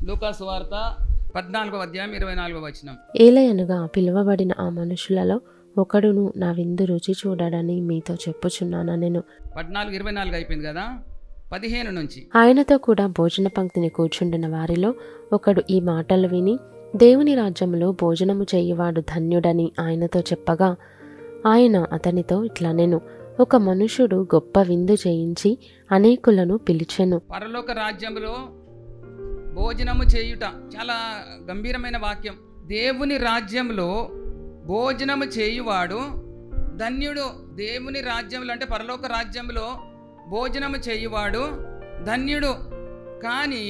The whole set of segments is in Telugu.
లూకా సువార్త 14వ అధ్యాయం 24వ వచనం. ఏలయనగా పిలువబడిన ఆ మనుషులలో ఒకడును నా విందు రుచి చూడడని మీతో చెప్పుచున్నాను. నేను 14:24 అయిపోయింది కదా. 15 నుంచి ఆయనతో కూడా భోజన పంక్తిని కూర్చుండిన వారిలో ఒకడు ఈ మాటలు విని దేవుని రాజ్యములో భోజనము చేయువాడు ధన్యుడని ఆయనతో చెప్పగా, ఆయన అతనితో ఇట్లా నేను ఒక మనుషుడు గొప్ప విందు చేయించి అనేకులను పిలిచెను. పరలోక రాజ్యములో భోజనము చేయుట చాలా గంభీరమైన వాక్యం. దేవుని రాజ్యంలో భోజనము చేయువాడు ధన్యుడు. దేవుని రాజ్యంలో అంటే పరలోక రాజ్యంలో భోజనము చేయువాడు ధన్యుడు. కానీ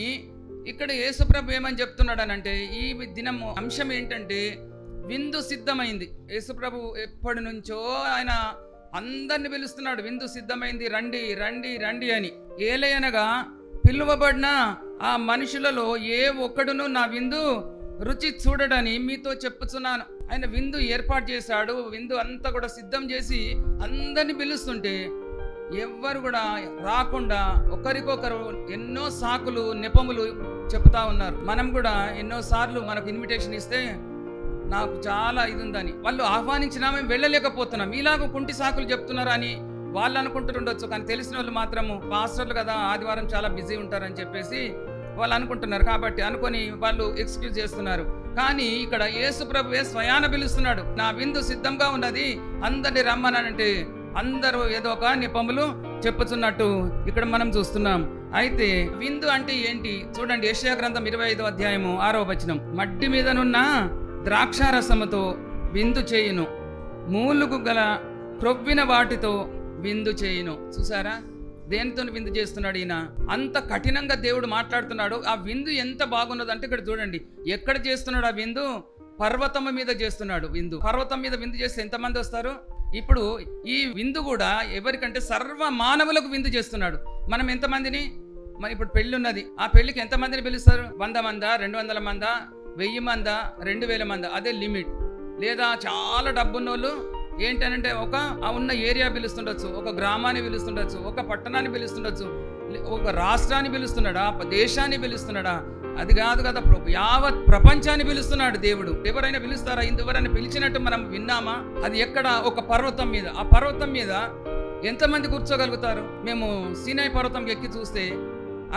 ఇక్కడ యేసుప్రభు ఏమని చెప్తున్నాడు అనంటే, ఈ దినము అంశం ఏంటంటే విందు సిద్ధమైంది. యేసుప్రభు ఎప్పటి నుంచో ఆయన అందరిని పిలుస్తున్నాడు, విందు సిద్ధమైంది, రండి రండి రండి అని. ఏలయనగా పిలువబడిన ఆ మనుషులలో ఏ ఒక్కడును నా విందు రుచి చూడడని మీతో చెప్పుచున్నాను. ఆయన విందు ఏర్పాటు చేశాడు. విందు అంతా కూడా సిద్ధం చేసి అందరిని పిలుస్తుంటే ఎవ్వరు కూడా రాకుండా ఒకరికొకరు ఎన్నో సాకులు నెపములు చెప్తా ఉన్నారు. మనం కూడా ఎన్నోసార్లు మనకు ఇన్విటేషన్ ఇస్తే నాకు చాలా ఇది ఉందని వాళ్ళు ఆహ్వానించినా మేము వెళ్ళలేకపోతున్నాం, ఇలాగ కుంటి సాకులు చెప్తున్నారు అని వాళ్ళు అనుకుంటుండొచ్చు. కానీ తెలిసిన వాళ్ళు మాత్రము పాస్టర్లు కదా, ఆదివారం చాలా బిజీ ఉంటారని చెప్పేసి వాళ్ళు అనుకుంటున్నారు. కాబట్టి అనుకొని వాళ్ళు ఎక్స్క్యూజ్ చేస్తున్నారు. కానీ ఇక్కడ యేసు ప్రభువే స్వయాన పిలుస్తున్నాడు, నా విందు సిద్ధంగా ఉన్నది, అందరిని రమ్మనంటే అందరూ ఏదో ఒక నెపములు చెప్పుతున్నట్టు ఇక్కడ మనం చూస్తున్నాం. అయితే విందు అంటే ఏంటి చూడండి. యెషయా గ్రంథం 25వ అధ్యాయము 6వ వచనం. మడ్డి మీదనున్న ద్రాక్షారసముతో విందు చేయును, మూలుగు గల క్రొవ్విన వాటితో విందు చేయును. చూసారా దేనితో విందు చేస్తున్నాడు ఈయన? అంత కఠినంగా దేవుడు మాట్లాడుతున్నాడు. ఆ విందు ఎంత బాగున్నది అంటే ఇక్కడ చూడండి ఎక్కడ చేస్తున్నాడు ఆ విందు? పర్వతం మీద చేస్తున్నాడు విందు. పర్వతం మీద విందు చేస్తే ఎంతమంది వస్తారు? ఇప్పుడు ఈ విందు కూడా ఎవరికంటే సర్వ మానవులకు విందు చేస్తున్నాడు. మనం ఎంతమందిని, మన ఇప్పుడు పెళ్లి ఉన్నది, ఆ పెళ్లికి ఎంతమందిని పిలుస్తారు? 100 మందా, 200 మందా, 1000 మందా, 2000 మందా, అదే లిమిట్. లేదా చాలా డబ్బున్నోళ్ళు ఏంటనంటే ఒక ఉన్న ఏరియా పిలుస్తుండొచ్చు, ఒక గ్రామాన్ని పిలుస్తుండొచ్చు, ఒక పట్టణాన్ని పిలుస్తుండొచ్చు, ఒక రాష్ట్రాన్ని పిలుస్తున్నాడా, దేశాన్ని పిలుస్తున్నాడా? అది కాదు కదా, యావత్ ప్రపంచాన్ని పిలుస్తున్నాడు దేవుడు. ఎవరైనా పిలుస్తారా? ఇంతవరైనా పిలిచినట్టు మనం విన్నామా? అది ఎక్కడ? ఒక పర్వతం మీద. ఆ పర్వతం మీద ఎంతమంది కూర్చోగలుగుతారు? మేము సీనాయి పర్వతం ఎక్కి చూస్తే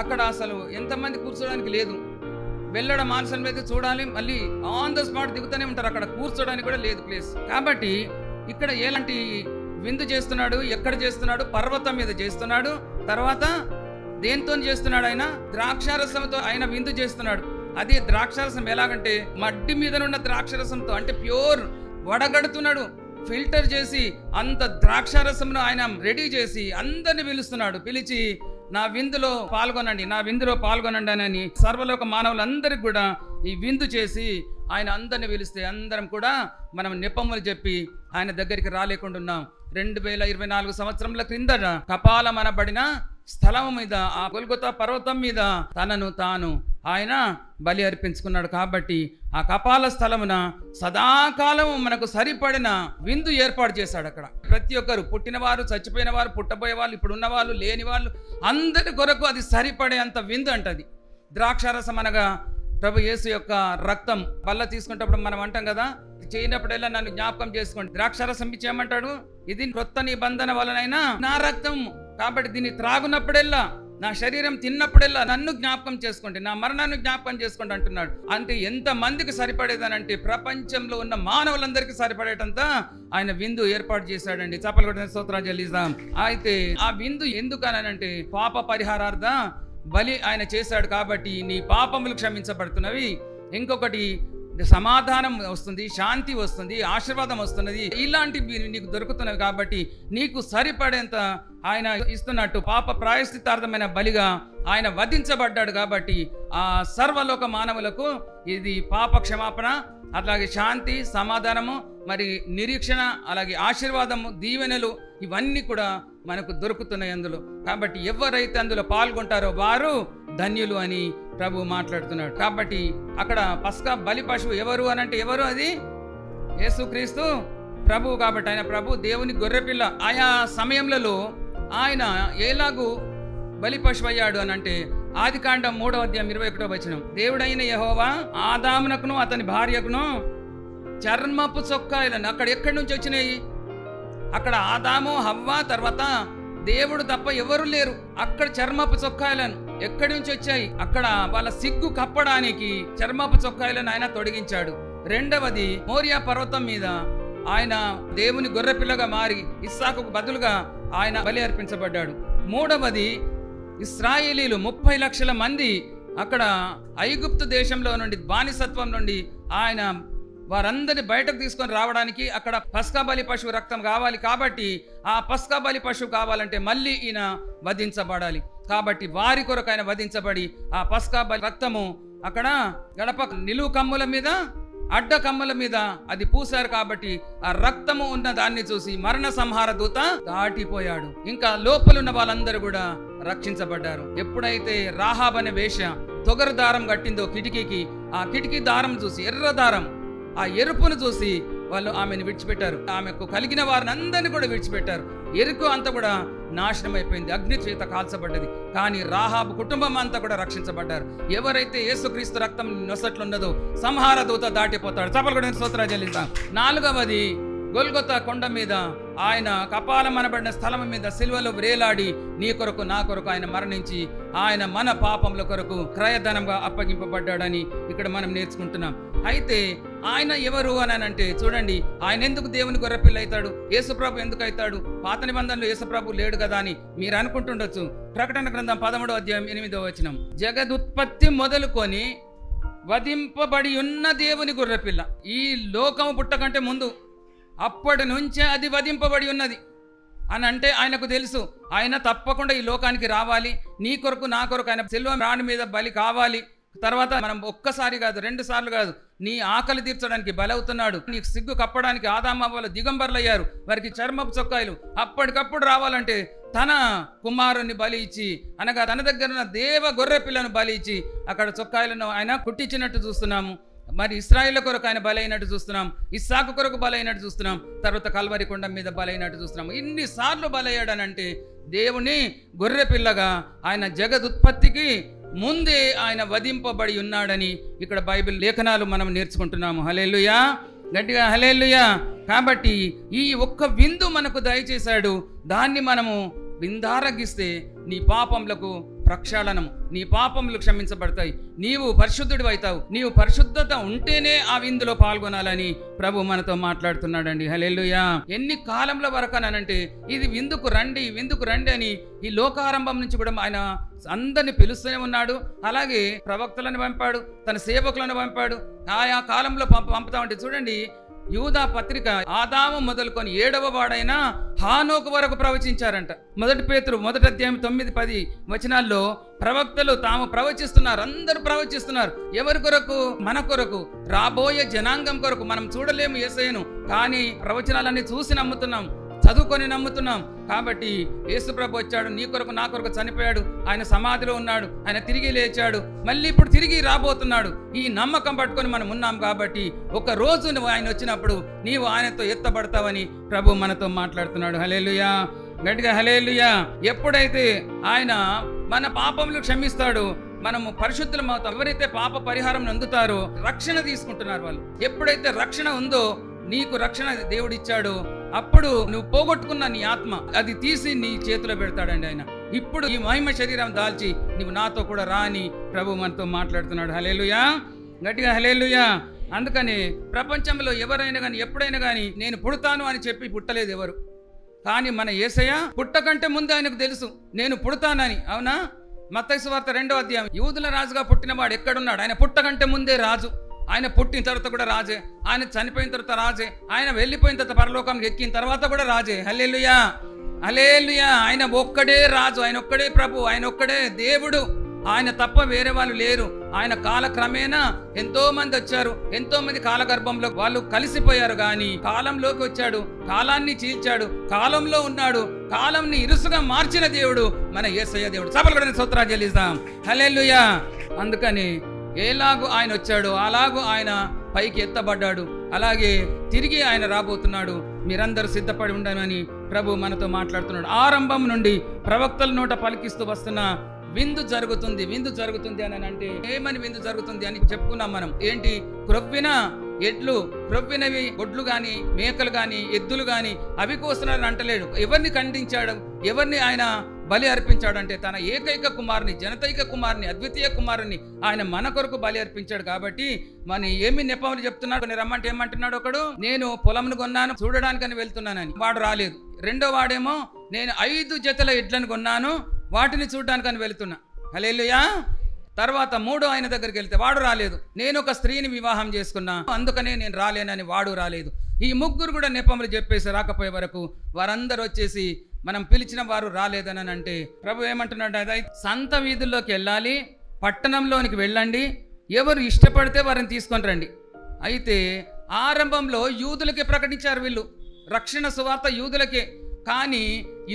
అక్కడ అసలు ఎంతమంది కూర్చోడానికి లేదు. వెళ్ళడం మానసం మీద చూడాలి, మళ్ళీ ఆన్ ద స్పాట్ దిగుతూనే ఉంటారు, అక్కడ కూర్చోడానికి కూడా లేదు ప్లేస్. కాబట్టి ఇక్కడ ఎలాంటి విందు చేస్తున్నాడు? ఎక్కడ చేస్తున్నాడు? పర్వతం మీద చేస్తున్నాడు. తర్వాత దేంతో చేస్తున్నాడు? ఆయన ద్రాక్షారసంతో ఆయన విందు చేస్తున్నాడు. అది ద్రాక్షారసం ఎలాగంటే మడ్డి మీదనున్న ద్రాక్షారసంతో, అంటే ప్యూర్ వడగడుతున్నాడు, ఫిల్టర్ చేసి అంత ద్రాక్షారసంను ఆయన రెడీ చేసి అందరిని పిలుస్తున్నాడు. పిలిచి నా విందులో పాల్గొనండి, నా విందులో పాల్గొనండి అని సర్వలోక మానవులందరికీ కూడా ఈ విందు చేసి ఆయన అందరిని పిలిస్తే అందరం కూడా మనం నెపములు చెప్పి ఆయన దగ్గరికి రాలేకుండా ఉన్నాం. 2024 సంవత్సరంల క్రిందట కపాలమనబడిన స్థలం మీద, ఆ గొల్గొతా పర్వతం మీద తనను తాను ఆయన బలి అర్పించుకున్నాడు. కాబట్టి ఆ కపాల స్థలమున సదాకాలం మనకు సరిపడిన విందు ఏర్పాటు చేశాడు. అక్కడ ప్రతి ఒక్కరు, పుట్టినవారు, చచ్చిపోయిన వారు, పుట్టబోయే వాళ్ళు, ఇప్పుడున్న వాళ్ళు, లేని వాళ్ళు, అందరి కొరకు అది సరిపడే అంత విందు అంటది. ద్రాక్షారసం అనగా ప్రభు యేసు యొక్క రక్తం. బల్ల తీసుకునేటప్పుడు మనం అంటాం కదా, చేయనప్పుడల్లా నన్ను జ్ఞాపకం చేసుకోండి. ద్రాక్షారసం ఇచ్చి ఏమంటాడు? ఇది క్రొత్త నిబంధన వలనైనా నా రక్తం, కాబట్టి దీన్ని త్రాగునప్పుడల్లా, నా శరీరం తిన్నప్పుడల్లా నన్ను జ్ఞాపకం చేసుకోండి, నా మరణాన్ని జ్ఞాపకం చేసుకోండి అంటున్నాడు. అంటే ఎంత మందికి సరిపడేదనంటే ప్రపంచంలో ఉన్న మానవులందరికీ సరిపడేటంత ఆయన విందు ఏర్పాటు చేశాడండి. చప్పలు కొట్టిన స్తోత్రాలు చెల్లిస్తాం. అయితే ఆ విందు ఎందుకనంటే పాప పరిహారార్థ బలి ఆయన చేశాడు. కాబట్టి నీ పాపములు క్షమించబడుతున్నవి. ఇంకొకటి సమాధానం వస్తుంది, శాంతి వస్తుంది, ఆశీర్వాదం వస్తున్నది, ఇలాంటివి నీకు దొరుకుతున్నవి. కాబట్టి నీకు సరిపడేంత ఆయన ఇస్తున్నట్టు పాప ప్రాయశ్చిత్తార్థమైన బలిగా ఆయన వధించబడ్డాడు. కాబట్టి ఆ సర్వలోక మానవులకు ఇది పాప క్షమాపణ, అలాగే శాంతి, సమాధానము, మరి నిరీక్షణ, అలాగే ఆశీర్వాదము, దీవెనలు, ఇవన్నీ కూడా మనకు దొరుకుతున్నాయి అందులో. కాబట్టి ఎవరైతే అందులో పాల్గొంటారో వారు ధన్యులు అని ప్రభు మాట్లాడుతున్నాడు. కాబట్టి అక్కడ పస్కా బలి పశువు ఎవరు అనంటే ఎవరు? అది యేసుక్రీస్తు ప్రభు. కాబట్టి ఆయన ప్రభు, దేవుని గొర్రెపిల్ల. ఆయా సమయంలో ఆయన ఎలాగూ బలి పశువు అయ్యాడు అనంటే ఆదికాండం 3:21 దేవుడైన యెహోవా ఆదామునకును అతని భార్యకును చర్మపు చొక్కాయలను, అక్కడ ఎక్కడి నుంచి వచ్చినాయి? అక్కడ ఆదాము హవ్వ తర్వాత దేవుడు తప్ప ఎవరు లేరు. అక్కడ చర్మపు చొక్కాయలను ఎక్కడి నుంచి వచ్చాయి? అక్కడ వాళ్ళ సిగ్గు కప్పడానికి చర్మపు చొక్కాయలను ఆయన తొడిగించాడు. రెండవది, మోరియా పర్వతం మీద ఆయన దేవుని గొర్రెపిల్లగా మారి ఇస్సాకుకు బదులుగా ఆయన బలి అర్పించబడ్డాడు. మూడవది, ఇశ్రాయేలీలు 30 లక్షల మంది అక్కడ ఐగుప్తు దేశంలో నుండి, బానిసత్వం నుండి ఆయన వారందరినీ బయటకు తీసుకొని రావడానికి అక్కడ పస్కా బలి పశువు రక్తం కావాలి. కాబట్టి ఆ పస్కా బలి పశువు కావాలంటే మళ్ళీ ఈయన వధించబడాలి. కాబట్టి వారి కొరకు ఆయన వధించబడి ఆ పస్కా బలి రక్తము అక్కడ గడప నిలువు కమ్ముల మీద, అడ్డ కమ్ముల మీద అది పూసారు. కాబట్టి ఆ రక్తము ఉన్న దాన్ని చూసి మరణ సంహార దూత దాటిపోయాడు. ఇంకా లోపలున్న వాళ్ళందరూ కూడా రక్షించబడ్డారు. ఎప్పుడైతే రాహాబ్ అనే వేశ్య తొగరు దారం కట్టిందో కిటికీకి, ఆ కిటికీ దారం చూసి, ఎర్ర దారం, ఆ ఎరుపును చూసి వాళ్ళు ఆమెను విడిచిపెట్టారు. ఆమెకు కలిగిన వారిని అందరినీ కూడా విడిచిపెట్టారు. ఎరుకు అంతా కూడా నాశనం అయిపోయింది, అగ్ని చేత కాల్చబడ్డది. కానీ రాహాబు కుటుంబం అంతా కూడా రక్షించబడ్డారు. ఎవరైతే యేసుక్రీస్తు రక్తం నొసట్లున్నదో సంహార దూత దాటిపోతాడు. చప్పలు కూడా స్తోత్రాలు చెల్లిస్తాం. నాలుగవది, గొల్గొతా కొండ మీద ఆయన కపాలం అనబడిన స్థలం మీద సిలువలో వ్రేలాడి నీ కొరకు నా కొరకు ఆయన మరణించి ఆయన మన పాపముల కొరకు క్రయధనంగా అప్పగింపబడ్డాడని ఇక్కడ మనం నేర్చుకుంటున్నాం. అయితే ఆయన ఎవరు అని అంటే చూడండి, ఆయన ఎందుకు దేవుని గొర్రెపిల్ల అవుతాడు? యేసుప్రభు ఎందుకు అవుతాడు? పాత నిబంధనలో యేసుప్రభు లేడు కదా అని మీరు అనుకుంటుండొచ్చు. ప్రకటన గ్రంథం 13:8 జగదుత్పత్తి మొదలుకొని వధింపబడి ఉన్న దేవుని గొర్రెపిల్ల. ఈ లోకము పుట్టకంటే ముందు అప్పటి నుంచే అది వధింపబడి ఉన్నది అని అంటే ఆయనకు తెలుసు. ఆయన తప్పకుండా ఈ లోకానికి రావాలి, నీ కొరకు నా కొరకు ఆయన సిలువ రాణి మీద బలి కావాలి. తర్వాత మనం ఒక్కసారి కాదు, 2 సార్లు కాదు, నీ ఆకలి తీర్చడానికి బలవుతున్నాడు. నీకు సిగ్గు కప్పడానికి ఆదామవ్వలు దిగంబర్లు అయ్యారు. వారికి చర్మపు చొక్కాయలు అప్పటికప్పుడు రావాలంటే తన కుమారుని బలి ఇచ్చి, అనగా తన దగ్గర ఉన్న దేవ గొర్రె పిల్లను బలి ఇచ్చి అక్కడ చొక్కాయలను ఆయన కుట్టించినట్టు చూస్తున్నాము. మరి ఇశ్రాయేలు కొరకు ఆయన బలైనట్టు చూస్తున్నాం, ఇస్సాకు కొరకు బలైనట్టు చూస్తున్నాం, తర్వాత కల్వరి కొండ మీద బలైనట్టు చూస్తున్నాం. ఇన్నిసార్లు బలయ్యాడనంటే దేవుని గొర్రె పిల్లగా ఆయన జగదుత్పత్తికి ముందే ఆయన వధింపబడి ఉన్నాడని ఇక్కడ బైబిల్ లేఖనాలు మనం నేర్చుకుంటున్నాము. హల్లెలూయా, గట్టిగా హల్లెలూయా. కాబట్టి ఈ ఒక్క విందు మనకు దయచేశాడు. దాన్ని మనము విందారగిస్తే నీ పాపములకు ప్రక్షాళనము, నీ పాపములు క్షమించబడతాయి, నీవు పరిశుద్ధుడు అవుతావు. నీవు పరిశుద్ధత ఉంటేనే ఆ విందులో పాల్గొనాలని ప్రభు మనతో మాట్లాడుతున్నాడండి. హల్లెలూయా. ఎన్ని కాలంలో వరకు అనంటే ఇది విందుకు రండి, విందుకు రండి అని ఈ లోకారంభం నుంచి కూడా ఆయన అందరిని పిలుస్తూనే ఉన్నాడు. అలాగే ప్రవక్తలను పంపాడు, తన సేవకులను పంపాడు. ఆయా కాలంలో పంపుతా ఉంటే చూడండి, యూదా పత్రిక ఆదాము మొదలుకొని 7వ వాడైన హానోకు వరకు ప్రవచించారంట. 1 పేతురు 1:9-10 ప్రవక్తలు తాము ప్రవచిస్తున్నారు, అందరూ ప్రవచిస్తున్నారు. ఎవరి కొరకు? మన కొరకు, రాబోయే జనాంగం కొరకు. మనం చూడలేము యేసయ్యను, కానీ ప్రవచనాలన్నీ చూసి నమ్ముతున్నాం, చదువుకొని నమ్ముతున్నాం. కాబట్టి యేసుప్రభు వచ్చాడు, నీ కొరకు నా కొరకు చనిపోయాడు, ఆయన సమాధిలో ఉన్నాడు, ఆయన తిరిగి లేచాడు, మళ్ళీ ఇప్పుడు తిరిగి రాబోతున్నాడు. ఈ నమ్మకం పట్టుకొని మనం ఉన్నాం. కాబట్టి ఒక రోజు నువ్వు ఆయన వచ్చినప్పుడు నీవు ఆయనతో ఎత్తబడతావని ప్రభు మనతో మాట్లాడుతున్నాడు. హల్లెలూయా, గట్టిగా హల్లెలూయా. ఎప్పుడైతే ఆయన మన పాపములు క్షమిస్తాడో మనము పరిశుద్ధులం అవుతాం. ఎవరైతే పాప పరిహారం అందుతారో రక్షణ తీసుకుంటున్నారు వాళ్ళు. ఎప్పుడైతే రక్షణ ఉందో, నీకు రక్షణ దేవుడు ఇచ్చాడో, అప్పుడు నువ్వు పోగొట్టుకున్న నీ ఆత్మ అది తీసి నీ చేతిలో పెడతాడండి ఆయన. ఇప్పుడు ఈ మహిమ శరీరం దాల్చి నువ్వు నాతో కూడా రా అని ప్రభు మనతో మాట్లాడుతున్నాడు. హల్లెలూయా, గట్టిగా హల్లెలూయా. అందుకని ప్రపంచంలో ఎవరైనా కానీ ఎప్పుడైనా కానీ నేను పుడతాను అని చెప్పి పుట్టలేదు ఎవరు. కానీ మన యేసయ్య పుట్టకంటే ముందు ఆయనకు తెలుసు నేను పుడతానని. అవునా? మత్తయి సువార్త 2వ అధ్యాయం, యూదుల రాజుగా పుట్టినవాడు ఎక్కడున్నాడు? ఆయన పుట్టకంటే ముందే రాజు. ఆయన పుట్టిన తర్వాత కూడా రాజే, ఆయన చనిపోయిన తర్వాత రాజే, ఆయన వెళ్ళిపోయిన తర్వాత పరలోకానికి ఎక్కిన తర్వాత కూడా రాజే. హల్లెలూయా, హల్లెలూయా. ఆయన ఒక్కడే రాజు, ఆయన ఒక్కడే ప్రభు, ఆయన ఒక్కడే దేవుడు. ఆయన తప్ప వేరే వాళ్ళు లేరు. ఆయన కాలక్రమేణా ఎంతో మంది వచ్చారు, ఎంతో మంది కాలగర్భంలో వాళ్ళు కలిసిపోయారు. కానీ కాలంలోకి వచ్చాడు, కాలాన్ని చీల్చాడు, కాలంలో ఉన్నాడు, కాలంని ఇరుసుగా మార్చిన దేవుడు మన యేసయ్య దేవుడు. సభలు కూడా స్తోత్రాలు చెల్లిస్తాం. హల్లెలూయా. అందుకని ఎలాగూ ఆయన వచ్చాడు, అలాగూ ఆయన పైకి ఎత్తబడ్డాడు, అలాగే తిరిగి ఆయన రాబోతున్నాడు. మీరందరూ సిద్ధపడి ఉండమని ప్రభు మనతో మాట్లాడుతున్నాడు. ఆరంభం నుండి ప్రవక్తల నోట పలికిస్తూ వస్తున్న విందు జరుగుతుంది అని అంటే ఏమని విందు జరుగుతుంది అని చెప్పుకున్నాం మనం. ఏంటి? క్రొవ్విన ఎడ్లు, క్రొవ్వినవి ఒడ్లు గాని, మేకలు గాని, ఎద్దులు గాని అవి కోస్తున్నారని అంటలేడు. ఎవరిని ఖండించాడు? ఎవరిని ఆయన బలి అర్పించాడంటే తన ఏకైక కుమారుని, జనతైక కుమారుని, అద్వితీయ కుమారుని ఆయన మన కొరకు బలి అర్పించాడు. కాబట్టి మన ఏమి నెపములు చెప్తున్నాడు? రమ్మంటే ఏమంటున్నాడు? ఒకడు, నేను పొలంను కొన్నాను చూడడానికని వెళ్తున్నానని, వాడు రాలేదు. రెండో వాడేమో, నేను 5 జతల ఎడ్లను కొన్నాను వాటిని చూడడానికని వెళ్తున్నా. హల్లెలూయా. తర్వాత మూడో ఆయన దగ్గరికి వెళ్తే వాడు రాలేదు. నేను ఒక స్త్రీని వివాహం చేసుకున్నా అందుకనే నేను రాలేనని వాడు రాలేదు. ఈ ముగ్గురు కూడా నెపములు చెప్పేసి రాకపోయే వరకు వారందరూ వచ్చేసి మనం పిలిచిన వారు రాలేదని అంటే ప్రభు ఏమంటున్నాడు? అదే సంత వీధుల్లోకి వెళ్ళాలి, పట్టణంలోనికి వెళ్ళండి, ఎవరు ఇష్టపడితే వారిని తీసుకొని రండి. అయితే ఆరంభంలో యూదులకే ప్రకటించారు వీళ్ళు, రక్షణ సువార్త యూదులకే. కానీ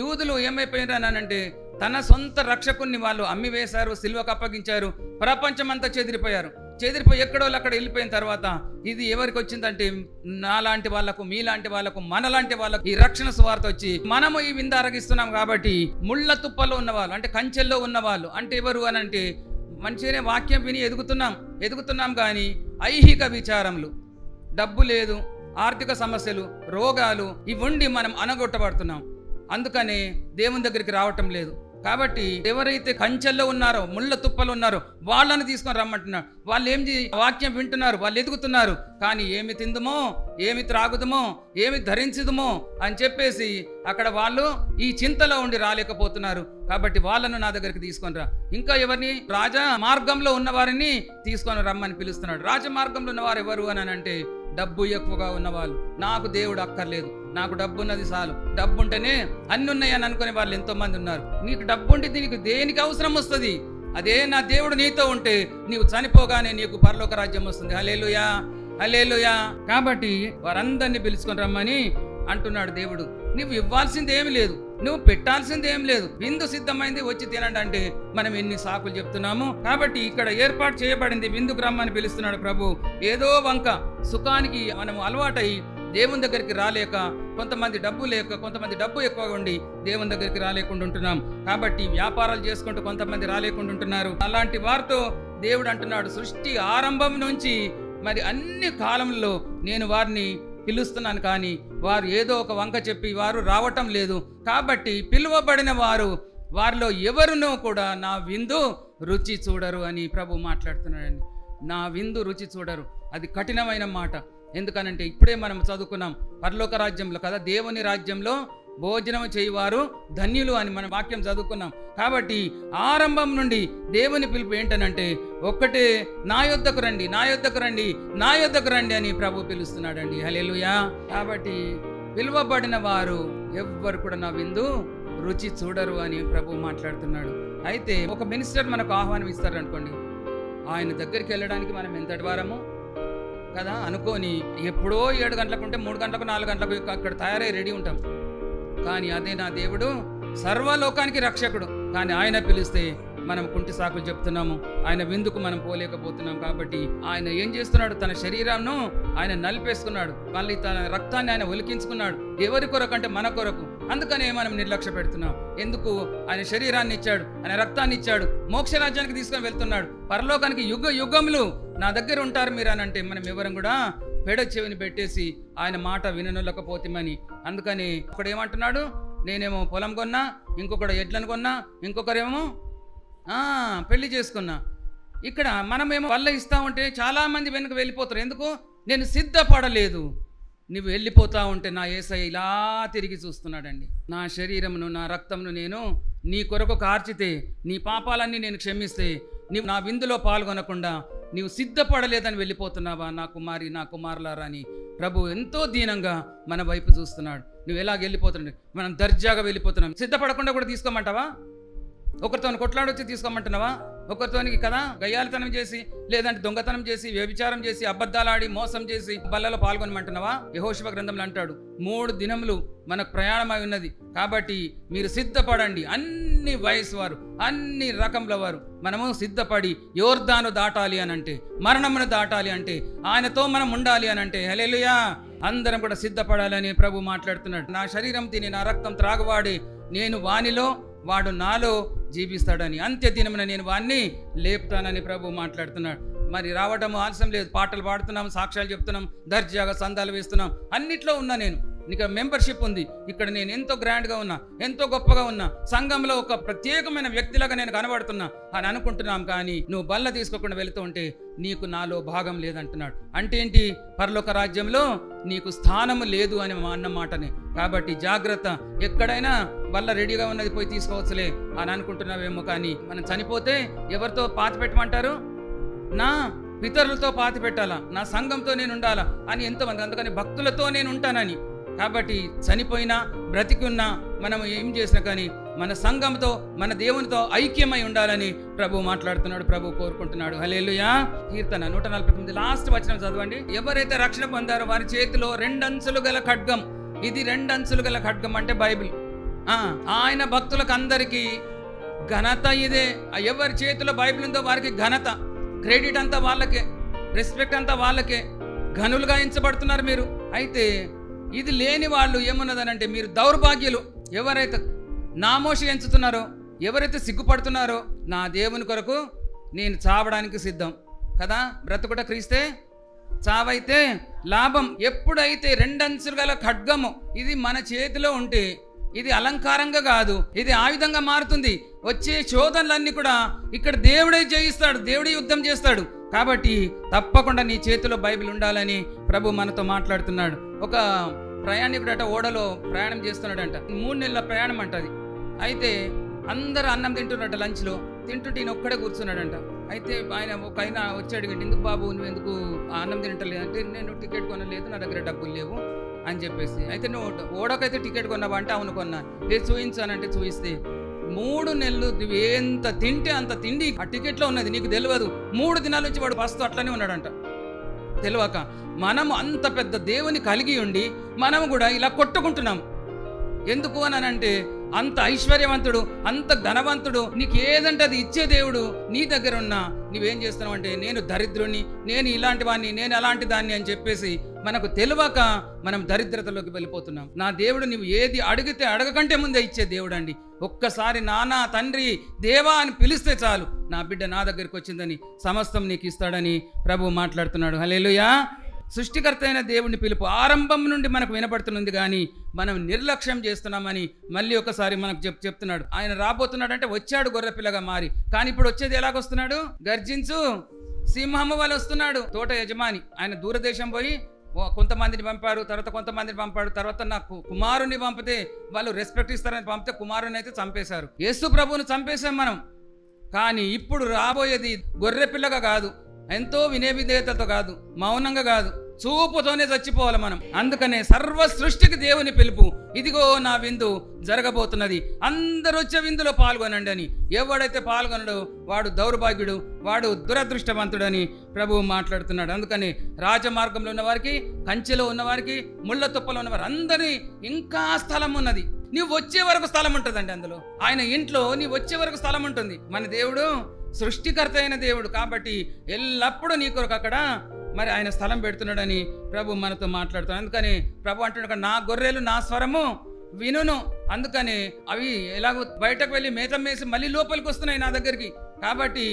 యూదులు ఏమైపోయారనంటే తన సొంత రక్షకుని వాళ్ళు అమ్మివేశారు, సిలువకు అప్పగించారు. ప్రపంచమంతా చెదిరిపోయి ఎక్కడో అక్కడ వెళ్ళిపోయిన తర్వాత ఇది ఎవరికి వచ్చిందంటే నాలాంటి వాళ్ళకు, మీలాంటి వాళ్ళకు, మనలాంటి వాళ్ళకు ఈ రక్షణ సువార్త వచ్చి మనము ఈ విందు అరగిస్తున్నాం. కాబట్టి ముళ్ళ తుప్పలో ఉన్నవాళ్ళు అంటే కంచెల్లో ఉన్నవాళ్ళు అంటే ఎవరు అని అంటే మంచిగానే వాక్యం విని ఎదుగుతున్నాం కానీ ఐహిక విచారములు, డబ్బు లేదు, ఆర్థిక సమస్యలు, రోగాలు ఇవి ఉండి మనం అనగొట్టబడుతున్నాం. అందుకనే దేవుని దగ్గరికి రావటం లేదు. కాబట్టి ఎవరైతే కంచెల్లో ఉన్నారో, ముళ్ళ తుప్పలు ఉన్నారో వాళ్ళని తీసుకొని రమ్మంటున్నాడు. వాళ్ళు వాక్యం వింటున్నారు, వాళ్ళు ఎదుగుతున్నారు. కానీ ఏమి తిందుమో, ఏమి త్రాగుదమో, ఏమి ధరించుదుమో అని చెప్పేసి అక్కడ వాళ్ళు ఈ చింతలో ఉండి రాలేకపోతున్నారు. కాబట్టి వాళ్ళను నా దగ్గరికి తీసుకొని రా. ఇంకా ఎవరిని? రాజ మార్గంలో ఉన్న వారిని తీసుకొని రమ్మని పిలుస్తున్నాడు. రాజమార్గంలో ఉన్నవారు ఎవరు అని అంటే డబ్బు ఎక్కువగా ఉన్నవాళ్ళు. నాకు దేవుడు అక్కర్లేదు, నాకు డబ్బు ఉన్నది చాలు, డబ్బు ఉంటేనే అన్ని ఉన్నాయని అనుకునే వాళ్ళు ఎంతో మంది ఉన్నారు. నీకు డబ్బు ఉంటే దీనికి దేనికి అవసరం వస్తుంది? అదే నా దేవుడు నీతో ఉంటే నీవు చనిపోగానే నీకు పరలోక రాజ్యం వస్తుంది. హల్లెలూయా, హల్లెలూయా. కాబట్టి వారందరినీ పిలుచుకొని రమ్మని అంటున్నాడు దేవుడు. నువ్వు ఇవ్వాల్సింది ఏమి లేదు, నువ్వు పెట్టాల్సింది ఏం లేదు, విందు సిద్ధమైంది, వచ్చి తినండి అంటే మనం ఎన్ని సాకులు చెప్తున్నాము. కాబట్టి ఇక్కడ ఏర్పాటు చేయబడింది, విందుకు రమ్మని పిలుస్తున్నాడు ప్రభు. ఏదో వంక సుఖానికి మనం అలవాటై దేవుని దగ్గరికి రాలేక, కొంతమంది డబ్బు లేక, కొంతమంది డబ్బు ఎక్కువగా ఉండి దేవుని దగ్గరికి రాలేకుండా ఉంటున్నాం. కాబట్టి వ్యాపారాలు చేసుకుంటూ కొంతమంది రాలేకుండా ఉంటున్నారు. అలాంటి వారితో దేవుడు అంటున్నాడు, సృష్టి ఆరంభం నుంచి మరి అన్ని కాలంలో నేను వారిని పిలుస్తున్నాను, కానీ వారు ఏదో ఒక వంక చెప్పి వారు రావటం లేదు. కాబట్టి పిలువబడిన వారిలో ఎవరునో కూడా నా విందు రుచి చూడరు అని ప్రభు మాట్లాడుతున్నాడండి. నా విందు రుచి చూడరు, అది కఠినమైన మాట. ఎందుకనంటే ఇప్పుడే మనం చదువుకున్నాం పరలోక రాజ్యంలో కదా, దేవుని రాజ్యంలో భోజనం చేయువారు ధన్యులు అని మనం వాక్యం చదువుకున్నాం. కాబట్టి ఆరంభం నుండి దేవుని పిలుపు ఏంటనంటే ఒక్కటే, నా యొద్దకు రండి, నా యొద్దకు రండి, నా యొద్దకు రండి అని ప్రభు పిలుస్తున్నాడండి. హల్లెలూయా. కాబట్టి పిలువబడిన వారు ఎవ్వరు కూడా నా విందు రుచి చూడరు అని ప్రభు మాట్లాడుతున్నాడు. అయితే ఒక మినిస్టర్ మనకు ఆహ్వానం ఇస్తారనుకోండి, ఆయన దగ్గరికి వెళ్ళడానికి మనం ఎంతటి వారము కదా అనుకోని ఎప్పుడో 7 గంటలకు ఉంటే 3 గంటలకు 4 గంటలకు అక్కడ తయారై రెడీ ఉంటాం. కానీ అదే నా దేవుడు సర్వలోకానికి రక్షకుడు, కానీ ఆయన పిలిస్తే మనం కుంటి సాకులు చెప్తున్నాము, ఆయన విందుకు మనం పోలేకపోతున్నాం. కాబట్టి ఆయన ఏం చేస్తున్నాడు? తన శరీరాన్ని ఆయన నలిపేసుకున్నాడు, మళ్ళీ తన రక్తాన్ని ఆయన ఒలికించుకున్నాడు. ఎవరి కొరకు అంటే మన కొరకు. అందుకనే మనం నిర్లక్ష్య పెడుతున్నాం. ఎందుకు? ఆయన శరీరాన్ని ఇచ్చాడు, ఆయన రక్తాన్ని ఇచ్చాడు, మోక్షరాజ్యానికి తీసుకొని వెళ్తున్నాడు. పరలోకానికి యుగములు నా దగ్గర ఉంటారు మీరు అని అంటే మనం ఎవరం కూడా పెడ చెవిని పెట్టేసి ఆయన మాట వినలేకపోతామని. అందుకని ఒకడు ఏమంటున్నాడు? నేనేమో పొలం కొన్నా, ఇంకొకడు ఎడ్లను కొన్నా, ఇంకొకరేమో పెళ్లి చేసుకున్నా. ఇక్కడ మనమేమో వల్ల ఇస్తా ఉంటే చాలామంది వెనుక వెళ్ళిపోతారు. ఎందుకు? నేను సిద్ధపడలేదు. నువ్వు వెళ్ళిపోతా ఉంటే నా యేసయ్య ఇలా తిరిగి చూస్తున్నాడండి. నా శరీరమును, నా రక్తమును నేను నీ కొరకు కార్చితే, నీ పాపాలన్నీ నేను క్షమిస్తే, నీవు నా విందులో పాల్గొనకుండా నీవు సిద్ధపడలేదని వెళ్ళిపోతున్నావా నా కుమారి, నా కుమారులారా అని ప్రభు ఎంతో దీనంగా మన వైపు చూస్తున్నాడు. నువ్వు ఎలాగ వెళ్ళిపోతున్నావు? మనం దర్జాగా వెళ్ళిపోతున్నాం. సిద్ధపడకుండా కూడా తీసుకోమంటావా? ఒకరితో కొట్లాడొచ్చి తీసుకోమంటున్నావా? ఒకరితోనికి కదా గయ్యాలితనం చేసి, లేదంటే దొంగతనం చేసి, వ్యభిచారం చేసి, అబద్ధాలాడి, మోసం చేసి బల్లలో పాల్గొనమంటున్నావా? యెహోషువ గ్రంథంలో అంటాడు 3 దినములు మనకు ప్రయాణమై ఉన్నది, కాబట్టి మీరు సిద్ధపడండి. అన్ని వయసు వారు, అన్ని రకముల వారు మనము సిద్ధపడి యోర్దాను దాటాలి అని అంటే, మరణమును దాటాలి అంటే, ఆయనతో మనం ఉండాలి అని అంటే, హల్లెలూయా, అందరం కూడా సిద్ధపడాలని ప్రభు మాట్లాడుతున్నాడు. నా శరీరం తిని నా రక్తం త్రాగువాడే, నేను వానిలో వాడు నాలో జీవిస్తాడని, అంత్య దినమున నేను వాడిని లేపుతానని ప్రభు మాట్లాడుతున్నాడు. మరి రావటం ఆలస్యం లేదు. పాటలు పాడుతున్నాం, సాక్ష్యాలు చెప్తున్నాం, దర్జాగా సందాలు వేస్తున్నాం, అన్నిట్లో ఉన్నా నేను. నీకు మెంబర్షిప్ ఉంది ఇక్కడ, నేను ఎంతో గ్రాండ్గా ఉన్నా, ఎంతో గొప్పగా ఉన్నా, సంఘంలో ఒక ప్రత్యేకమైన వ్యక్తిలాగా నేను కనబడుతున్నా అని అనుకుంటున్నాం. కానీ నువ్వు బల్ల తీసుకోకుండా వెళుతూ ఉంటే నీకు నాలో భాగం లేదంటున్నాడు. అంటే ఏంటి? పరలోక రాజ్యంలో నీకు స్థానము లేదు అని అన్నమాటనే. కాబట్టి జాగ్రత్త. ఎక్కడైనా బల్ల రెడీగా ఉన్నది పోయి తీసుకోవచ్చులే అని అనుకుంటున్నావేమో. కానీ మనం చనిపోతే ఎవరితో పాతి పెట్టమంటారు? నా పితరులతో పాతి పెట్టాలా, నా సంఘంతో నేను ఉండాలా అని ఎంతోమంది. అందుకని భక్తులతో నేను ఉంటానని. కాబట్టి చనిపోయినా బ్రతికి ఉన్నా మనం ఏం చేసినా కానీ మన సంఘంతో, మన దేవునితో ఐక్యమై ఉండాలని ప్రభు మాట్లాడుతున్నాడు, ప్రభు కోరుకుంటున్నాడు. హల్లెలూయా. కీర్తన 149 లాస్ట్ వచనం చదవండి. ఎవరైతే రక్షణ పొందారో వారి చేతిలో 2 అంచులు గల ఖడ్గం. ఇది 2 అంచులు గల ఖడ్గం అంటే బైబిల్. ఆయన భక్తులకు అందరికీ ఘనత ఇదే. ఎవరి చేతిలో బైబిల్ ఉందో వారికి ఘనత, క్రెడిట్ అంతా వాళ్ళకే, రెస్పెక్ట్ అంతా వాళ్ళకే, ఘనులుగా ఎంచబడుతున్నారు మీరు. అయితే ఇది లేని వాళ్ళు ఏమున్నదనంటే మీరు దౌర్భాగ్యులు. ఎవరైతే నామోషి ఎంచుతున్నారో, ఎవరైతే సిగ్గుపడుతున్నారో, నా దేవుని కొరకు నేను చావడానికి సిద్ధం కదా. బ్రతుకుట క్రీస్తే, చావైతే లాభం. ఎప్పుడైతే 2 అంచులు గల ఖడ్గము ఇది మన చేతిలో ఉంటే ఇది అలంకారంగా కాదు, ఇది ఆయుధంగా మారుతుంది. వచ్చే శోధనలన్నీ కూడా ఇక్కడ దేవుడే జయిస్తాడు, దేవుడే యుద్ధం చేస్తాడు. కాబట్టి తప్పకుండా నీ చేతిలో బైబిల్ ఉండాలని ప్రభు మనతో మాట్లాడుతున్నాడు. ఒక ప్రయాణికుడట ఓడలో ప్రయాణం చేస్తున్నాడంట. 3 నెలల ప్రయాణం అంట అది. అయితే అందరూ అన్నం తింటున్నట్ట, లంచ్లో తింటుంటే ఈయన ఒక్కడే కూర్చున్నాడంట. అయితే ఆయన వచ్చి అడిగిండు, ఎందుకు బాబు నువ్వు ఎందుకు అన్నం తింటలేదు అంటే, నేను టికెట్ కొనలేదు, నా దగ్గర డబ్బులు లేవు అని చెప్పేసి. అయితే నువ్వు ఓడకైతే టికెట్ కొన్నావా అంటే అవును కొన్నా. లేదు చూయించానంటే చూయిస్తే 3 నెలలు నువ్వు ఎంత తింటే అంత తిండి ఆ టికెట్లో ఉన్నది, నీకు తెలియదు. 3 దినాల నుంచి వాడు ఫస్ట్ అట్లనే ఉన్నాడంట. తెలియక మనము అంత పెద్ద దేవుని కలిగి ఉండి మనము కూడా ఇలా కొట్టుకుంటున్నాం. ఎందుకు అని అంటే అంత ఐశ్వర్యవంతుడు, అంత ధనవంతుడు, నీకు ఏదంటే అది ఇచ్చే దేవుడు నీ దగ్గర ఉన్నా నువ్వేం చేస్తున్నావు అంటే, నేను దరిద్రుని, నేను ఇలాంటి వాడిని, నేను అలాంటి దాన్ని అని చెప్పేసి మనకు తెలియక మనం దరిద్రతలోకి వెళ్ళిపోతున్నాం. నా దేవుడు నువ్వు ఏది అడిగితే అడగకంటే ముందే ఇచ్చే దేవుడు అండి. ఒక్కసారి నాన్న, తండ్రి, దేవా అని పిలిస్తే చాలు, నా బిడ్డ నా దగ్గరికి వచ్చిందని సమస్తం నీకు ఇస్తాడని ప్రభు మాట్లాడుతున్నాడు. హల్లెలూయా. సృష్టికర్త అయిన దేవుని పిలుపు ఆరంభం నుండి మనకు వినపడుతున్నది, కానీ మనం నిర్లక్ష్యం చేస్తున్నామని మళ్ళీ ఒకసారి మనకు చెప్తున్నాడు. ఆయన రాబోతున్నాడు అంటే వచ్చాడు గొర్రెపిల్లగా మారి, కానీ ఇప్పుడు వచ్చేది ఎలాగొస్తున్నాడు? గర్జించు సింహము వల్ల వస్తున్నాడు. తోట యజమాని ఆయన దూరదేశం పోయి కొంతమందిని పంపారు, తర్వాత కొంతమందిని పంపాడు, తర్వాత నాకు కుమారుని పంపితే వాళ్ళు రెస్పెక్ట్ ఇస్తారని పంపితే కుమారుని అయితే చంపేశారు. యేసు ప్రభువును చంపేశాం మనం. కానీ ఇప్పుడు రాబోయేది గొర్రెపిల్లగా కాదు, ఎంతో వినయవిధేయతలతో కాదు, మౌనంగా కాదు, చూపుతోనే చచ్చిపోవాలి మనం. అందుకనే సర్వ సృష్టికి దేవుని పిలుపు, ఇదిగో నా విందు జరగబోతున్నది, అందరూ వచ్చే విందులో పాల్గొనండి అని. ఎవడైతే పాల్గొనడో వాడు దౌర్భాగ్యుడు, వాడు దురదృష్టవంతుడని ప్రభువు మాట్లాడుతున్నాడు. అందుకని రాజమార్గంలో ఉన్నవారికి, కంచెలో ఉన్నవారికి, ముళ్ళ తుప్పలో ఉన్నవారు అందరి ఇంకా స్థలం ఉన్నది. నీవు వచ్చే వరకు స్థలం ఉంటుందండి అందులో. ఆయన ఇంట్లో నీవు వచ్చే వరకు స్థలం ఉంటుంది. మన దేవుడు సృష్టికర్త అయిన దేవుడు కాబట్టి ఎల్లప్పుడూ నీ కొరకు అక్కడ మరి ఆయన స్థలం పెడుతున్నాడని ప్రభు మనతో మాట్లాడుతున్నాడు. అందుకని ప్రభు అంటున్నాడు, నా గొర్రెలు నా స్వరము వినును. అందుకని అవి ఎలాగో బయటకు వెళ్ళి మేతం వేసి మళ్ళీ లోపలికి వస్తున్నాయి నా దగ్గరికి. కాబట్టి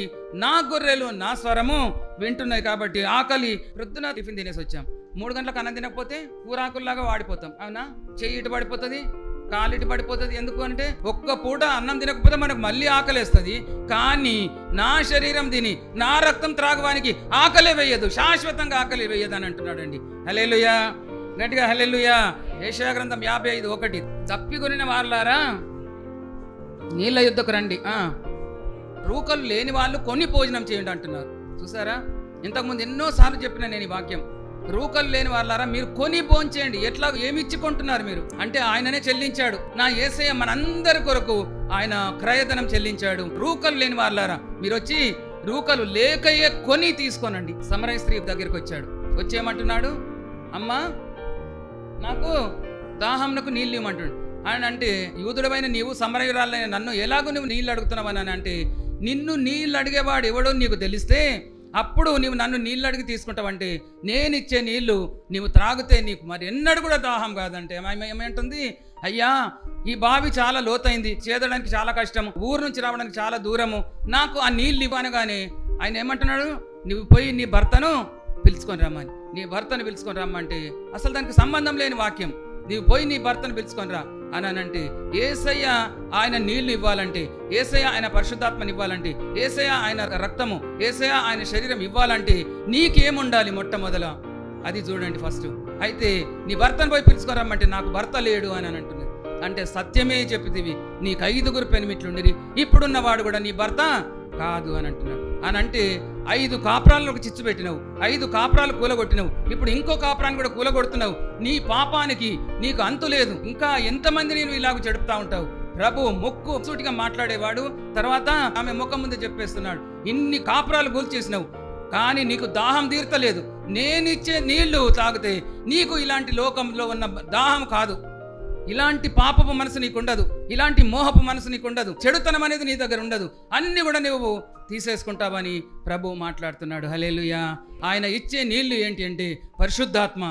నా గొర్రెలు నా స్వరము వింటున్నాయి. కాబట్టి ఆకలి, ప్రొద్దున టిఫిన్ తినేసి వచ్చాం, 3 గంటలకు అన్నం తినకపోతే కూరాకుల్లాగా వాడిపోతాం. అవునా? చెయ్యి ఇటు పడిపోతుంది, కాలిటి పడిపోతుంది. ఎందుకు అంటే ఒక్క పూట అన్నం తినకపోతే మనకు మళ్ళీ ఆకలేస్తుంది. కానీ నా శరీరం తిని నా రక్తం త్రాగడానికి ఆకలే వేయదు, శాశ్వతంగా ఆకలి వేయదు అని అంటున్నాడండి. హల్లెలూయా. గట్టిగా హల్లెలూయా. యెషయా గ్రంథం 55:1 తప్పికొనిన వారులారా నీళ్ళ యుద్ధకు రండి, రూకలు లేని వాళ్ళు కొని భోజనం చేయండి అంటున్నారు. చూసారా? ఇంతకుముందు ఎన్నోసార్లు చెప్పిన నేను ఈ వాక్యం. రూకలు లేని వాళ్ళారా మీరు కొని భోంచేయండి. ఎట్లా ఏమి ఇచ్చుకుంటున్నారు మీరు అంటే ఆయననే చెల్లించాడు. నా యేసయ్య మనందరి కొరకు ఆయన క్రయధనం చెల్లించాడు. రూకలు లేని వాళ్ళారా మీరు వచ్చి రూకలు లేకయే కొని తీసుకోనండి. సమరయ స్త్రీ దగ్గరికి వచ్చాడు. వచ్చేయమంటున్నాడు, అమ్మా నాకు దాహంనకు నీళ్ళు ఇవ్వమంటున్నాడు. ఆయన అంటే యూదుడమైన నీవు సమరయురాలైన నన్ను ఎలాగో నువ్వు నీళ్ళు అడుగుతున్నావని అంటే, నిన్ను నీళ్ళు అడిగేవాడు ఎవడో నీకు తెలిస్తే అప్పుడు నీవు నన్ను నీళ్ళు అడిగి తీసుకుంటావంటే నేనిచ్చే నీళ్లు నీవు త్రాగితే నీకు మరి ఎన్నడూ కూడా దాహం కాదంటే ఏమంటుంది, అయ్యా ఈ బావి చాలా లోతైంది, చేదడానికి చాలా కష్టము, ఊరు నుంచి రావడానికి చాలా దూరము, నాకు ఆ నీళ్ళు ఇవ్వనగానే ఆయన ఏమంటున్నాడు, నువ్వు పోయి నీ భర్తను పిలుచుకొని రమ్మని. నీ భర్తను పిలుచుకొని రమ్మంటే అసలు దానికి సంబంధం లేని వాక్యం. నీవు పోయి నీ భర్తను పిలుచుకొని రా అని అనంటే, యేసయ్య ఆయన నీళ్లు ఇవ్వాలంటే, యేసయ్య ఆయన పరిశుద్ధాత్మని ఇవ్వాలంటే, యేసయ్య ఆయన రక్తము, యేసయ్య ఆయన శరీరం ఇవ్వాలంటే నీకేముండాలి మొట్టమొదల అది చూడండి ఫస్ట్. అయితే నీ భర్తను పోయి పిలుచుకొని రమ్మంటే నాకు భర్త లేడు అని అంటున్నది. అంటే సత్యమే చెప్పితివి, నీకు 5 పెనిమిట్లుండిరి, ఇప్పుడున్నవాడు కూడా నీ భర్త కాదు అని అంటున్నాడు. అని అంటే 5 కాపురాలకు చిచ్చు పెట్టినావు, 5 కాపురాలు కూలగొట్టినావు, ఇప్పుడు ఇంకో కాపురాన్ని కూడా కూలగొడుతున్నావు. నీ పాపానికి నీకు అంతు లేదు. ఇంకా ఎంతమంది నేను ఇలాగ చెడుపుతా ఉంటావు. ప్రభు ముక్కు సూటిగా మాట్లాడేవాడు. తర్వాత ఆమె ముఖం ముందు చెప్పేస్తున్నాడు, ఇన్ని కాపురాలు కూల్చేసినావు కానీ నీకు దాహం తీర్తలేదు. నేనిచ్చే నీళ్లు తాగితే నీకు ఇలాంటి లోకంలో ఉన్న దాహం కాదు, ఇలాంటి పాపపు మనసు నీకు ఉండదు, ఇలాంటి మోహపు మనసు నీకు ఉండదు, చెడుతనం అనేది నీ దగ్గర ఉండదు, అన్ని కూడా నువ్వు తీసేసుకుంటావని ప్రభు మాట్లాడుతున్నాడు. హల్లెలూయా. ఆయన ఇచ్చే నీళ్లు ఏంటి అంటే పరిశుద్ధాత్మ.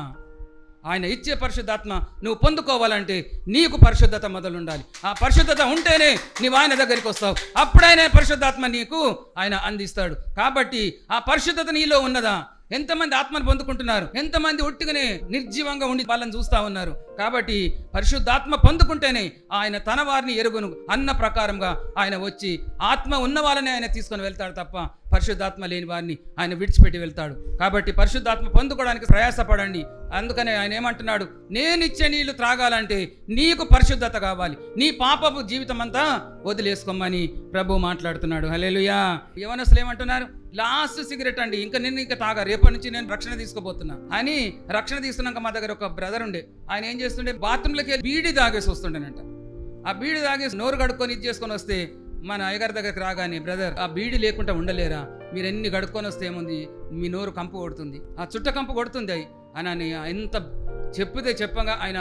ఆయన ఇచ్చే పరిశుద్ధాత్మ నువ్వు పొందుకోవాలంటే నీకు పరిశుద్ధత మొదలు ఉండాలి. ఆ పరిశుద్ధత ఉంటేనే నీవు ఆయన దగ్గరికి వస్తావు. అప్పుడైనా పరిశుద్ధాత్మ నీకు ఆయన అందిస్తాడు. కాబట్టి ఆ పరిశుద్ధత నీలో ఉన్నదా? ఎంతమంది ఆత్మను పొందుకుంటున్నారు, ఎంతమంది ఒట్టిగానే నిర్జీవంగా ఉండి వాళ్ళని చూస్తూ ఉన్నారు. కాబట్టి పరిశుద్ధాత్మ పొందుకుంటేనే ఆయన తన వారిని ఎరుగును అన్న ప్రకారంగా ఆయన వచ్చి ఆత్మ ఉన్న వాళ్ళని ఆయన తీసుకొని వెళ్తాడు తప్ప పరిశుద్ధాత్మ లేని వారిని ఆయన విడిచిపెట్టి వెళ్తాడు. కాబట్టి పరిశుద్ధాత్మ పొందుకోవడానికి ప్రయాసపడండి. అందుకనే ఆయన ఏమంటున్నాడు, నేనిచ్చే నీళ్లు త్రాగాలంటే నీకు పరిశుద్ధత కావాలి, నీ పాపపు జీవితం అంతా వదిలేసుకోమని ప్రభు మాట్లాడుతున్నాడు. హల్లెలూయా. యవనస్తులు ఏమంటున్నారు, లాస్ట్ సిగరెట్ అండి, ఇంకా తాగా, రేపటి నుంచి నేను రక్షణ తీసుకోబోతున్నా అని. రక్షణ తీసుకున్నాక మా దగ్గర ఒక బ్రదర్ ఉండే, ఆయన ఏం చేస్తుండే, బాత్రూంలోకి వెళ్ళి బీడి తాగేసి వస్తుండేనంట. ఆ బీడి తాగేసి నోరు కడుక్కొని ఇది చేసుకొని వస్తే మన అయ్యగారి దగ్గరికి రాగానే, బ్రదర్ ఆ బీడి లేకుండా ఉండలేరా, మీరు ఎన్ని గడుక్కొని వస్తే ఏముంది, మీ నోరు కంపు కొడుతుంది, ఆ చుట్ట కంపు కొడుతుంది అని ఎంత చెప్పగా ఆయన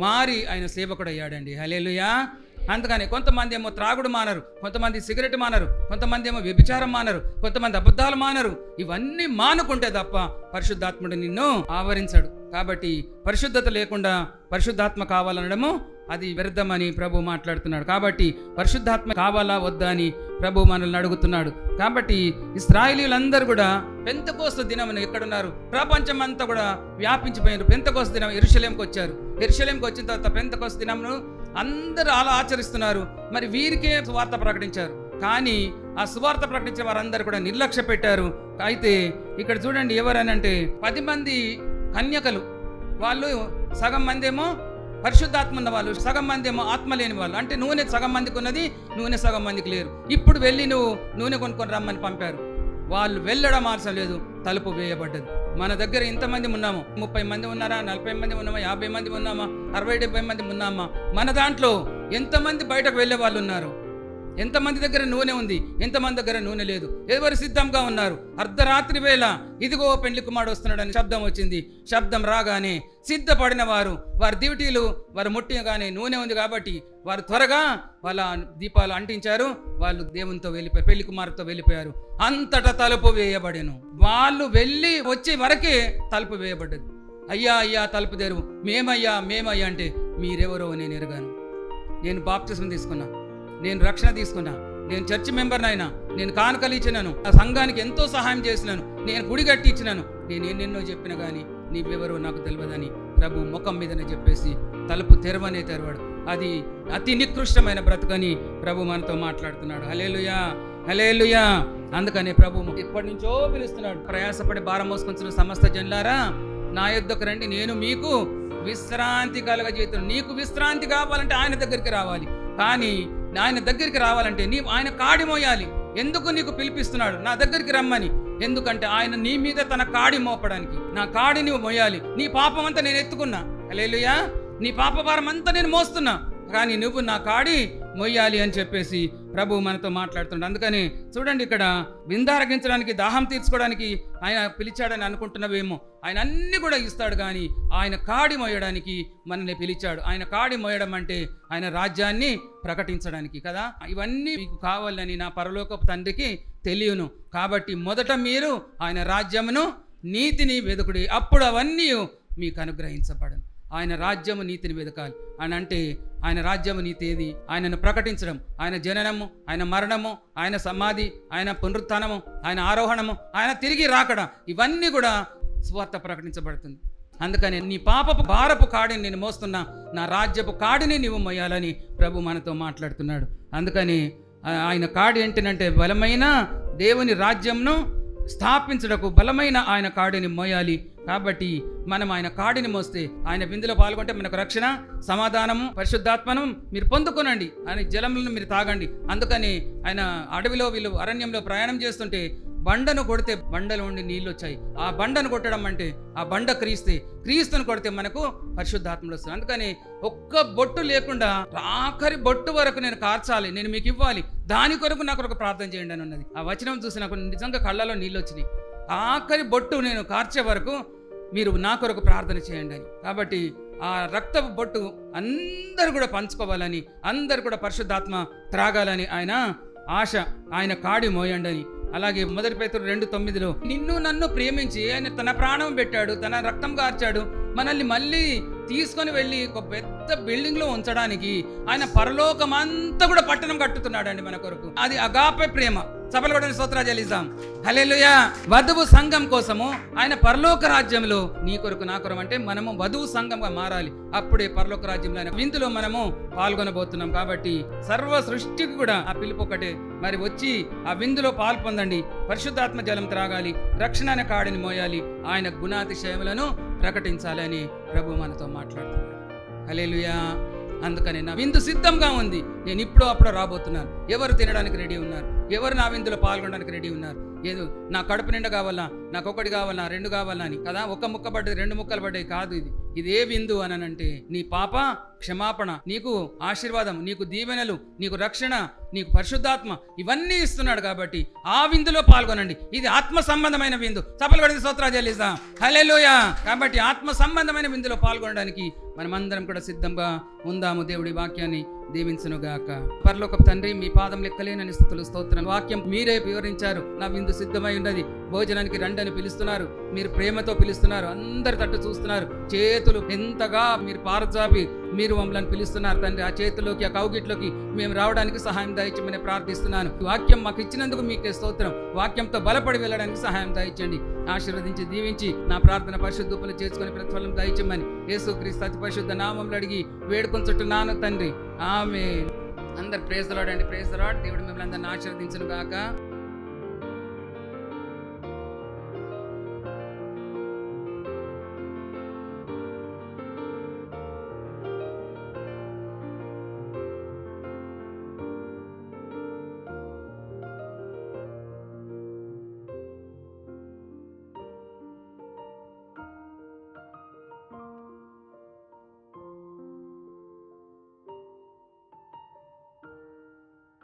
మారి ఆయన సేవకుడు అయ్యాడండి. హల్లెలూయా. అందుకని కొంతమంది ఏమో త్రాగుడు మానరు, కొంతమంది సిగరెట్ మానరు, కొంతమంది ఏమో వ్యభిచారం మానరు, కొంతమంది అబద్ధాలు మానరు. ఇవన్నీ మానుకుంటే తప్ప పరిశుద్ధాత్ముడు నిన్ను ఆవరించాడు. కాబట్టి పరిశుద్ధత లేకుండా పరిశుద్ధాత్మ కావాలనడము అది వ్యర్థమని ప్రభు మాట్లాడుతున్నాడు. కాబట్టి పరిశుద్ధాత్మ కావాలా వద్దా అని ప్రభు మనల్ని అడుగుతున్నాడు. కాబట్టి ఇశ్రాయేలీయులందరూ కూడా పెంతెకోస్తు దినమున ఎక్కడున్నారు, ప్రపంచం అంతా కూడా వ్యాపించిపోయారు. పెంతెకోస్తు దినం యెరూషలేముకు వచ్చారు. యెరూషలేముకు వచ్చిన తర్వాత పెంతెకోస్తు దినమును అందరూ అలా ఆచరిస్తున్నారు. మరి వీరికే సువార్త ప్రకటించారు, కానీ ఆ సువార్త ప్రకటించిన వారందరూ కూడా నిర్లక్ష్య పెట్టారు. అయితే ఇక్కడ చూడండి, ఎవరనంటే 10 మంది కన్యకలు, వాళ్ళు సగం మంది ఏమో పరిశుద్ధాత్మ ఉన్న వాళ్ళు, సగం మంది ఏమో ఆత్మ లేని వాళ్ళు. అంటే నూనె సగం మందికి ఉన్నది, నూనె సగం మందికి లేరు. ఇప్పుడు వెళ్ళి నువ్వు నూనె కొనుక్కొని రమ్మని పంపారు. వాళ్ళు వెళ్ళడం అవసరం లేదు, తలుపు వేయబడ్డది. మన దగ్గర ఎంతమంది ఉన్నాము, 30 మంది ఉన్నారా, 40 మంది ఉన్నామా, 50 మంది ఉన్నామా, 60-70 మంది ఉన్నామా? మన దాంట్లో ఎంతమంది బయటకు వెళ్ళే వాళ్ళు ఉన్నారు? ఎంతమంది దగ్గర నూనె ఉంది, ఎంతమంది దగ్గర నూనె లేదు? ఎవరు సిద్ధంగా ఉన్నారు? అర్ధరాత్రి వేళ ఇదిగో పెండ్లి కుమారుడు వస్తున్నాడని శబ్దం వచ్చింది. శబ్దం రాగానే సిద్ధపడిన వారు, వారి దివిటీలు వారు ముట్టిగానే నూనె ఉంది కాబట్టి వారు త్వరగా వాళ్ళ దీపాలు అంటించారు. వాళ్ళు దేవునితో వెళ్ళిపోయారు, పెళ్లి కుమారుతో వెళ్ళిపోయారు. అంతటా తలుపు వేయబడెను. వాళ్ళు వెళ్ళి వచ్చే వరకే తలుపు వేయబడ్డది. అయ్యా అయ్యా తలుపు తెరువు, మేమయ్యా అంటే మీరెవరో నేను ఎరగాను, నేను బాప్తిస్మం తీసుకున్నా, నేను రక్షణ తీసుకున్నా, నేను చర్చ్ మెంబర్నైనా, నేను కానుకలు ఇచ్చినాను, ఆ సంఘానికి ఎంతో సహాయం చేసినాను, నేను గుడి కట్టి ఇచ్చినాను, నేను ఎన్నెన్నో చెప్పినా కానీ నీవెవరో నాకు తెలియదని ప్రభు ముఖం మీదనే చెప్పేసి తలుపు తెరవనే తెరవాడు. అది అతి నికృష్టమైన బ్రతుకని ప్రభు మనతో మాట్లాడుతున్నాడు. హల్లెలూయా, హల్లెలూయా. అందుకనే ప్రభు ఇప్పటి నుంచో పిలుస్తున్నాడు, ప్రయాసపడి భారం మోసుకొచ్చిన సమస్త జనులారా నా యొద్దకు రండి, నేను మీకు విశ్రాంతి కలగజేతును. నీకు విశ్రాంతి కావాలంటే ఆయన దగ్గరికి రావాలి. కానీ ఆయన దగ్గరికి రావాలంటే నీవు ఆయన కాడి మోయాలి. ఎందుకు నీకు పిలిపిస్తున్నాడు నా దగ్గరికి రమ్మని? ఎందుకంటే ఆయన నీ మీద తన కాడి మోపడానికి. నా కాడి నువ్వు మోయాలి. నీ పాపం అంతా నేను ఎత్తుకున్నా, హల్లెలూయా, నీ పాప భారం అంతా నేను మోస్తున్నా, కానీ నువ్వు నా కాడి మొయ్యాలి అని చెప్పేసి ప్రభు మనతో మాట్లాడుతుండే. అందుకని చూడండి, ఇక్కడ విందారగించడానికి, దాహం తీర్చుకోవడానికి ఆయన పిలిచాడని అనుకుంటున్నవేమో. ఆయన అన్ని కూడా ఇస్తాడు, కానీ ఆయన కాడి మోయడానికి మనల్ని పిలిచాడు. ఆయన కాడి మోయడం అంటే ఆయన రాజ్యాన్ని ప్రకటించడానికి కదా. ఇవన్నీ మీకు కావాలని నా పరలోకపు తండ్రికి తెలియను. కాబట్టి మొదట మీరు ఆయన రాజ్యమును నీతిని వెదుకుడి, అప్పుడు అవన్నీ మీకు అనుగ్రహించబడను. ఆయన రాజ్యము నీతిని వెదకాలి అని అంటే ఆయన రాజ్యము నీతి ఏది? ఆయనను ప్రకటించడం, ఆయన జననము, ఆయన మరణము, ఆయన సమాధి, ఆయన పునరుత్థానము, ఆయన ఆరోహణము, ఆయన తిరిగి రాకడ, ఇవన్నీ కూడా సువార్త ప్రకటించబడుతుంది. అందుకని నీ పాపపు భారపు కాడిని నేను మోస్తున్నా, నా రాజ్యపు కాడిని నీవు మోయాలని ప్రభు మనతో మాట్లాడుతున్నాడు. అందుకని ఆయన కాడి ఏంటంటే బలమైన దేవుని రాజ్యంను స్థాపించుటకు బలమైన ఆయన కాడిని మోయాలి. కాబట్టి మనం ఆయన కాడిని మోస్తే, ఆయన విందులో పాల్గొంటే మనకు రక్షణ, సమాధానము, పరిశుద్ధాత్మను మీరు పొందుకొనండి, ఆయన జలములను మీరు తాగండి. అందుకని ఆయన అడవిలో వీళ్ళు అరణ్యంలో ప్రయాణం చేస్తుంటే బండను కొడితే బండలో ఉండి నీళ్ళు వచ్చాయి. ఆ బండను కొట్టడం అంటే ఆ బండ క్రీస్తును కొడితే మనకు పరిశుద్ధాత్మలు వస్తుంది. అందుకని ఒక్క బొట్టు లేకుండా ఆఖరి బొట్టు వరకు నేను కార్చాలి, నేను మీకు ఇవ్వాలి, దాని కొరకు నా కొరకు ప్రార్థన చేయండి అని ఉన్నది. ఆ వచనం చూసి నాకు నిజంగా కళ్ళలో నీళ్ళు వచ్చినాయి. ఆఖరి బొట్టు నేను కార్చే వరకు మీరు నా కొరకు ప్రార్థన చేయండి అని. కాబట్టి ఆ రక్తపు బొట్టు అందరూ కూడా పంచుకోవాలని, అందరూ కూడా పరిశుద్ధాత్మ త్రాగాలని ఆయన ఆశ. ఆయన కాడి మోయండి అని. అలాగే 1 పేతురు 2:9 నిన్ను నన్ను ప్రేమించి ఆయన తన ప్రాణం పెట్టాడు, తన రక్తం కార్చాడు, మనల్ని మళ్ళీ తీసుకొని వెళ్ళి ఒక పెద్ద బిల్డింగ్ లో ఉంచడానికి ఆయన పరలోకమంతా కూడా పట్టణం కట్టుతున్నాడు అండి మన కొరకు. అది అగాపే ప్రేమ. సభలు కూడా స్తోత్రాలు చెల్లిస్తాం. హల్లెలూయా. వధువు సంఘం కోసము ఆయన పరలోక రాజ్యంలో నీ కొరకు నా కొరకు అంటే మనము వధువు సంఘంగా మారాలి. అప్పుడే పరలోక రాజ్యంలో ఆయన విందులో మనము పాల్గొనబోతున్నాం. కాబట్టి సర్వ సృష్టికి కూడా ఆ పిలుపు ఒకటే, మరి వచ్చి ఆ విందులో పాల్పొందండి, పరిశుద్ధాత్మ జలం త్రాగాలి, రక్షణ అనే కాడిని మోయాలి, ఆయన గుణాతిశయములను ప్రకటించాలని ప్రభు మనతో మాట్లాడుతున్నాడు. హల్లెలూయా. అందుకని నా విందు సిద్ధంగా ఉంది, నేను ఇప్పుడు అప్పుడు రాబోతున్నాను. ఎవరు తినడానికి రెడీ ఉన్నారు? ఎవరు నా విందులో పాల్గొనడానికి రెడీ ఉన్నారు? ఏదో నా కడుపు నిండా కావాలా, నాకు ఒకటి కావాలా, 2 కావాలా అని కదా, ఒక ముక్క పడ్డది 2 ముక్కలు పడ్డాయి కాదు. ఇది ఏ విందు అని అంటే నీ పాప క్షమాపణ, నీకు ఆశీర్వాదం, నీకు దీవెనలు, నీకు రక్షణ, నీకు పరిశుద్ధాత్మ, ఇవన్నీ ఇస్తున్నాడు. కాబట్టి ఆ విందులో పాల్గొనండి. ఇది ఆత్మ సంబంధమైన విందు. చప్పలు కొట్టి స్తోత్రాలు చెల్లిస్తాం. హల్లెలూయా. కాబట్టి ఆత్మ సంబంధమైన విందులో పాల్గొనడానికి మనమందరం కూడా సిద్ధంగా ఉందాము. దేవుడి వాక్యాన్ని దీవించునుగాక. పరలోకపు తండ్రి, మీ పాదం లెక్కలేనని స్తుతులు స్తోత్రం. వాక్యం మీరే వివరించారు. నా విందు సిద్ధమై ఉన్నది, భోజనానికి రండి అని పిలుస్తున్నారు. మీరు ప్రేమతో పిలుస్తున్నారు, అందరి తట్టు చూస్తున్నారు, చేతులు ఎంతగా మీరు పారచాపి మీరు మమ్మల్ని పిలుస్తున్నారు తండ్రి. ఆ చేతుల్లోకి, ఆ కౌగిట్లోకి మేము రావడానికి సహాయం దయచేయమని ప్రార్థిస్తున్నాను. వాక్యం మాకు ఇచ్చినందుకు మీకే స్తోత్రం. వాక్యంతో బలపడి వెళ్ళడానికి సహాయం దయచేయండి. ఆశీర్వదించి దీవించి నా ప్రార్థన పరిశుద్ధులు చేసుకుని ప్రతిఫలం దయచేయమని యేసుక్రీస్తు అతి పరిశుద్ధ నామములో అడిగి వేడుకొంచుంటున్నాను తండ్రి. ఆమేన్. అందరు ప్రైజ్ ది లార్డ్ అండి. Praise the lord. దేవుడు మిమ్మల్ని అందరిని ఆశీర్వదించును గాక.